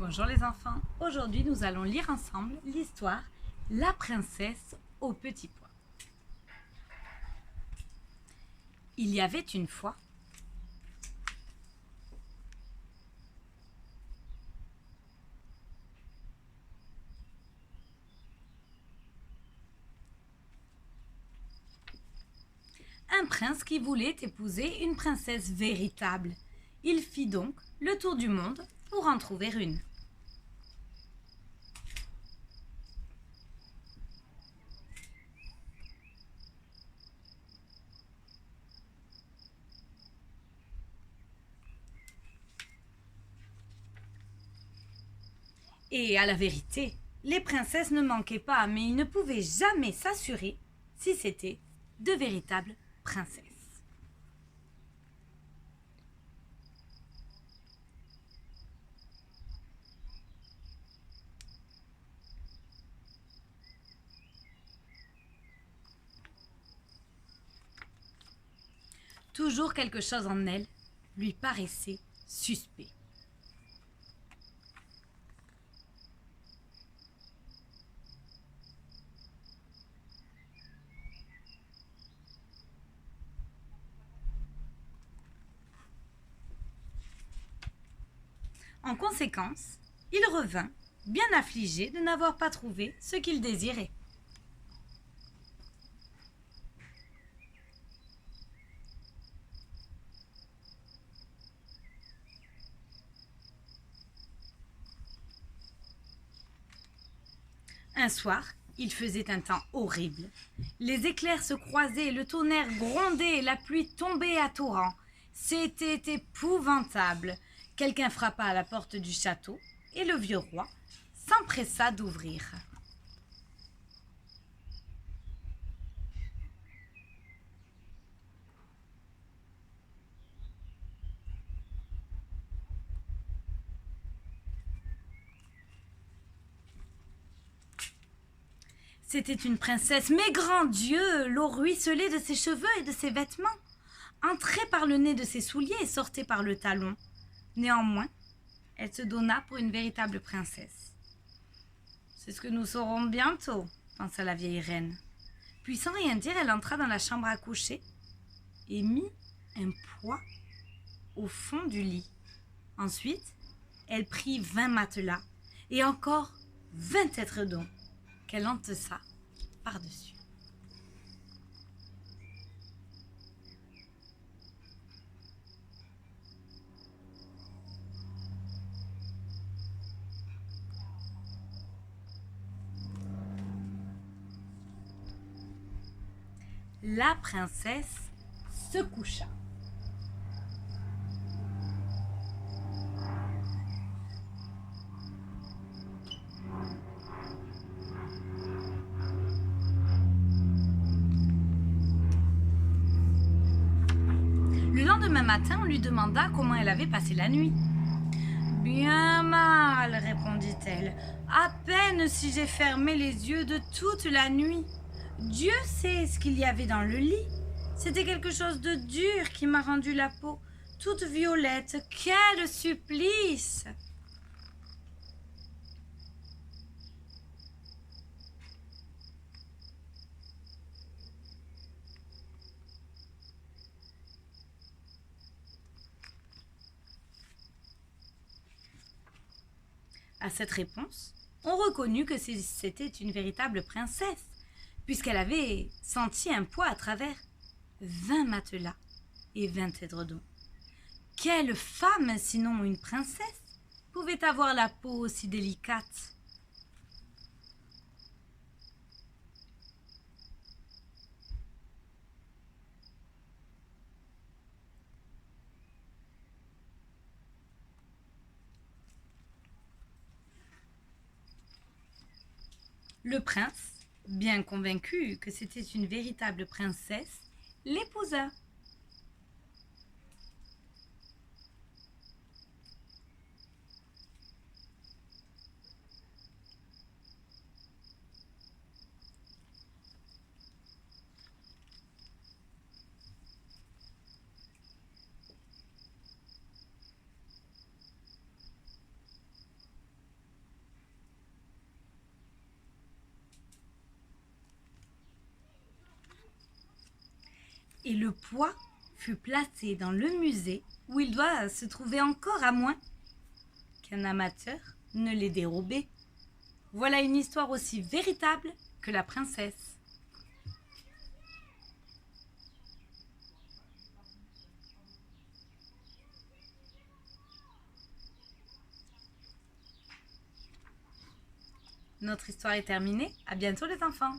Bonjour les enfants, aujourd'hui nous allons lire ensemble l'histoire La princesse au petit pois. Il y avait une fois un prince qui voulait épouser une princesse véritable. Il fit donc le tour du monde pour en trouver une. Et à la vérité, les princesses ne manquaient pas, mais ils ne pouvaient jamais s'assurer si c'était de véritables princesses. Toujours quelque chose en elle lui paraissait suspect. En conséquence, il revint, bien affligé de n'avoir pas trouvé ce qu'il désirait. Un soir, il faisait un temps horrible. Les éclairs se croisaient, le tonnerre grondait, la pluie tombait à torrents. C'était épouvantable. Quelqu'un frappa à la porte du château et le vieux roi s'empressa d'ouvrir. C'était une princesse, mais grand Dieu, l'eau ruisselait de ses cheveux et de ses vêtements, entrait par le nez de ses souliers et sortait par le talon. Néanmoins, elle se donna pour une véritable princesse. C'est ce que nous saurons bientôt, pensa la vieille reine. Puis sans rien dire, elle entra dans la chambre à coucher et mit un poids au fond du lit. Ensuite, elle prit 20 matelas et encore 20 étredons qu'elle entessa par-dessus. La princesse se coucha. Le lendemain matin, on lui demanda comment elle avait passé la nuit. Bien mal, répondit-elle. À peine si j'ai fermé les yeux de toute la nuit. Dieu sait ce qu'il y avait dans le lit. C'était quelque chose de dur qui m'a rendu la peau toute violette. Quel supplice! À cette réponse, on reconnut que c'était une véritable princesse, puisqu'elle avait senti un poids à travers 20 matelas et 20 édredons. Quelle femme, sinon une princesse, pouvait avoir la peau aussi délicate? Le prince, bien convaincu que c'était une véritable princesse, l'épousa. et le poids fut placé dans le musée où il doit se trouver encore, à moins qu'un amateur ne l'ait dérobé. Voilà une histoire aussi véritable que la princesse. Notre histoire est terminée. À bientôt les enfants.